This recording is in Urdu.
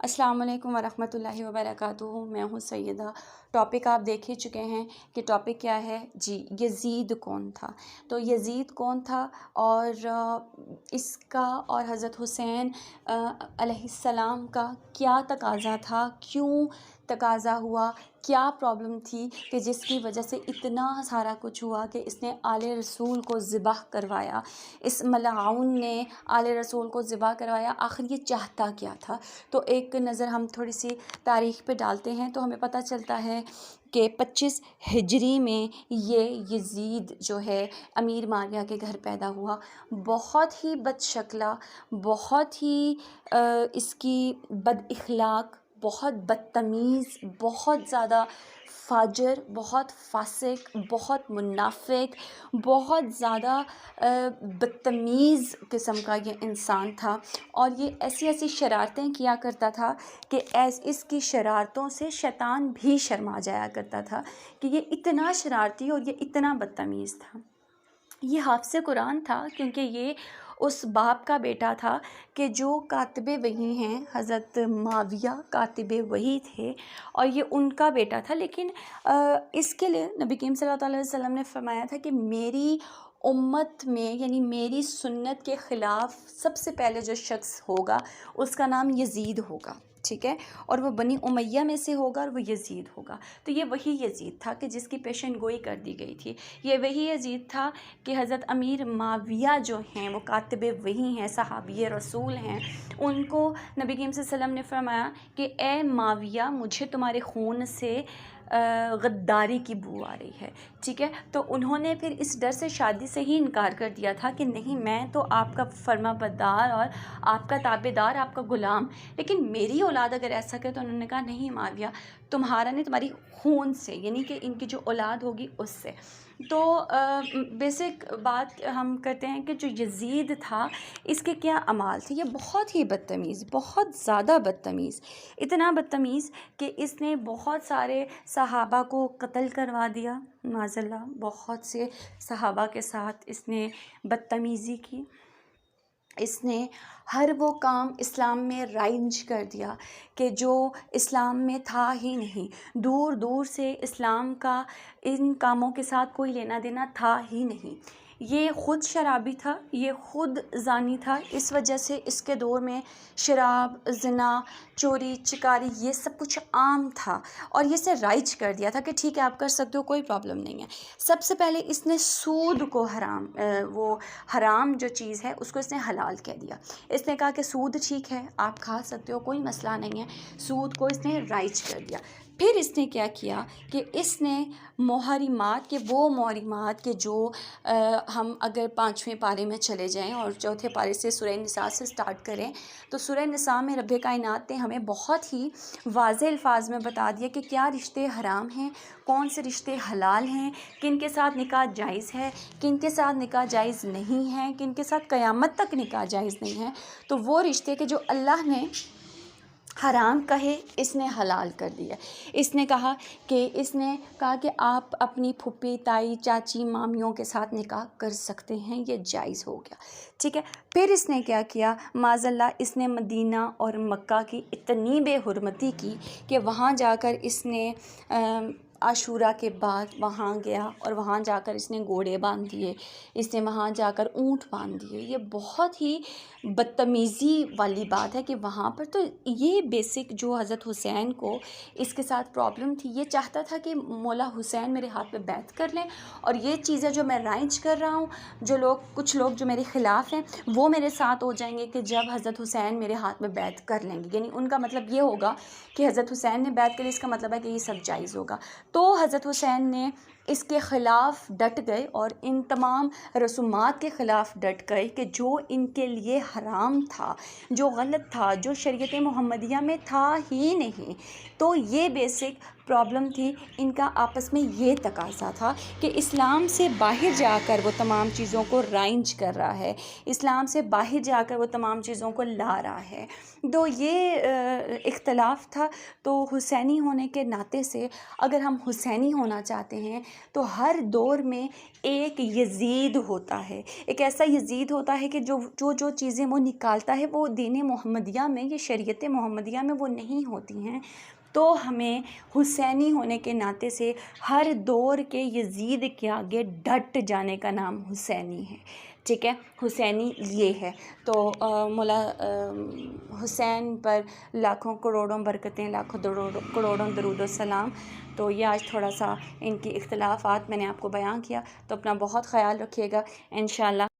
السلام علیکم ورحمۃ اللہ وبرکاتہ۔ میں ہوں سیدہ۔ ٹاپک آپ دیکھ ہی چکے ہیں کہ ٹاپک کیا ہے جی، یزید کون تھا۔ تو یزید کون تھا اور اس کا اور حضرت حسین علیہ السلام کا کیا تقاضا تھا، کیوں تقاضا ہوا، کیا پرابلم تھی کہ جس کی وجہ سے اتنا سارا کچھ ہوا کہ اس نے آل رسول کو ذبح کروایا، اس ملعون نے آل رسول کو ذبح کروایا۔ آخر یہ چاہتا کیا تھا؟ تو ایک نظر ہم تھوڑی سی تاریخ پہ ڈالتے ہیں تو ہمیں پتہ چلتا ہے کہ 25 ہجری میں یہ یزید جو ہے امیر معاویہ کے گھر پیدا ہوا۔ بہت ہی بد شکلہ، بہت ہی اس کی بد اخلاق، بہت بدتمیز، بہت زیادہ فاجر، بہت فاسق، بہت منافق، بہت زیادہ بدتمیز قسم کا یہ انسان تھا، اور یہ ایسی ایسی شرارتیں کیا کرتا تھا کہ اس کی شرارتوں سے شیطان بھی شرما جایا کرتا تھا کہ یہ اتنا شرارتی اور یہ اتنا بدتمیز تھا۔ یہ حافظ قرآن تھا کیونکہ یہ اس باپ کا بیٹا تھا کہ جو کاتب وحی ہیں، حضرت معاویہ کاتب وحی تھے اور یہ ان کا بیٹا تھا۔ لیکن اس کے لیے نبی کریم صلی اللہ علیہ وسلم نے فرمایا تھا کہ میری امت میں یعنی میری سنت کے خلاف سب سے پہلے جو شخص ہوگا اس کا نام یزید ہوگا، ٹھیک ہے، اور وہ بنی امیہ میں سے ہوگا اور وہ یزید ہوگا۔ تو یہ وہی یزید تھا کہ جس کی پیشن گوئی کر دی گئی تھی۔ یہ وہی یزید تھا کہ حضرت امیر معاویہ جو ہیں وہ کاتب وحی ہیں، صحابی رسول ہیں، ان کو نبی کریم صلی اللہ علیہ وسلم نے فرمایا کہ اے معاویہ، مجھے تمہارے خون سے غداری کی بو آ رہی ہے، ٹھیک ہے۔ تو انہوں نے پھر اس ڈر سے شادی سے ہی انکار کر دیا تھا کہ نہیں، میں تو آپ کا فرما بردار اور آپ کا تابع دار، آپ کا غلام، لیکن میری اولاد اگر ایسا کرے۔ تو انہوں نے کہا نہیں معاویہ، تمہارا نہیں، تمہاری خون سے، یعنی کہ ان کی جو اولاد ہوگی اس سے۔ تو بیسک بات ہم کرتے ہیں کہ جو یزید تھا اس کے کیا اعمال تھے۔ یہ بہت ہی بدتمیز، بہت زیادہ بدتمیز، اتنا بدتمیز کہ اس نے بہت سارے صحابہ کو قتل کروا دیا، معاذ اللہ، بہت سے صحابہ کے ساتھ اس نے بدتمیزی کی۔ اس نے ہر وہ کام اسلام میں رائج کر دیا کہ جو اسلام میں تھا ہی نہیں۔ دور دور سے اسلام کا ان کاموں کے ساتھ کوئی لینا دینا تھا ہی نہیں۔ یہ خود شرابی تھا، یہ خود زانی تھا، اس وجہ سے اس کے دور میں شراب، زنا، چوری چکاری یہ سب کچھ عام تھا، اور یہ سے رائج کر دیا تھا کہ ٹھیک ہے آپ کر سکتے ہو، کوئی پرابلم نہیں ہے۔ سب سے پہلے اس نے سود کو وہ حرام جو چیز ہے اس کو اس نے حلال کہہ دیا۔ اس نے کہا کہ سود ٹھیک ہے، آپ کھا سکتے ہو، کوئی مسئلہ نہیں ہے، سود کو اس نے رائج کر دیا۔ پھر اس نے کیا کیا کہ اس نے محرمات کے وہ محرمات کے جو ہم اگر 5ویں پارے میں چلے جائیں اور 4تھے پارے سے سورہ نساء سے سٹارٹ کریں تو سورہ نساء میں رب کائنات نے ہمیں بہت ہی واضح الفاظ میں بتا دیا کہ کیا رشتے حرام ہیں، کون سے رشتے حلال ہیں، کن کے ساتھ نکاح جائز ہے، کن کے ساتھ نکاح جائز نہیں ہے، کن کے ساتھ قیامت تک نکاح جائز نہیں ہے۔ تو وہ رشتے کے جو اللہ نے حرام کہے اس نے حلال کر دیا۔ اس نے کہا کہ آپ اپنی پھوپھی، تائی، چاچی، مامیوں کے ساتھ نکاح کر سکتے ہیں، یہ جائز ہو گیا، ٹھیک ہے۔ پھر اس نے کیا کیا، معاذ اللہ، اس نے مدینہ اور مکہ کی اتنی بے حرمتی کی کہ وہاں جا کر اس نے عاشورہ کے بعد وہاں گیا اور وہاں جا کر اس نے گھوڑے باندھ دیے، اس نے وہاں جا کر اونٹ باندھ دیے۔ یہ بہت ہی بدتمیزی والی بات ہے کہ وہاں پر تو یہ بیسک جو حضرت حسین کو اس کے ساتھ پرابلم تھی، یہ چاہتا تھا کہ مولا حسین میرے ہاتھ پہ بیعت کر لیں، اور یہ چیزیں جو میں رائج کر رہا ہوں، کچھ لوگ جو میرے خلاف ہیں وہ میرے ساتھ ہو جائیں گے کہ جب حضرت حسین میرے ہاتھ میں بیعت کر لیں گے، یعنی ان کا مطلب یہ ہوگا کہ حضرت حسین نے بیعت کر لی، اس کا مطلب ہے کہ یہ سب جائز ہوگا۔ تو حضرت حسین نے اس کے خلاف ڈٹ گئے اور ان تمام رسومات کے خلاف ڈٹ گئے کہ جو ان کے لیے حرام تھا، جو غلط تھا، جو شریعت محمدیہ میں تھا ہی نہیں۔ تو یہ بیسک پرابلم تھی ان کا، آپس میں یہ تقاضا تھا کہ اسلام سے باہر جا کر وہ تمام چیزوں کو رائج کر رہا ہے، اسلام سے باہر جا کر وہ تمام چیزوں کو لا رہا ہے۔ تو یہ اختلاف تھا۔ تو حسینی ہونے کے ناطے سے اگر ہم حسینی ہونا چاہتے ہیں تو ہر دور میں ایک یزید ہوتا ہے، ایک ایسا یزید ہوتا ہے کہ جو چیزیں وہ نکالتا ہے وہ دین محمدیہ میں، یہ شریعت محمدیہ میں وہ نہیں ہوتی ہیں۔ تو ہمیں حسینی ہونے کے ناطے سے ہر دور کے یزید کے آگے ڈٹ جانے کا نام حسینی ہے، ٹھیک ہے، حسینی یہ ہے۔ تو مولا حسین پر لاکھوں کروڑوں برکتیں، لاکھوں کروڑوں درود و سلام۔ تو یہ آج تھوڑا سا ان کی اختلافات میں نے آپ کو بیان کیا، تو اپنا بہت خیال رکھیے گا، انشاءاللہ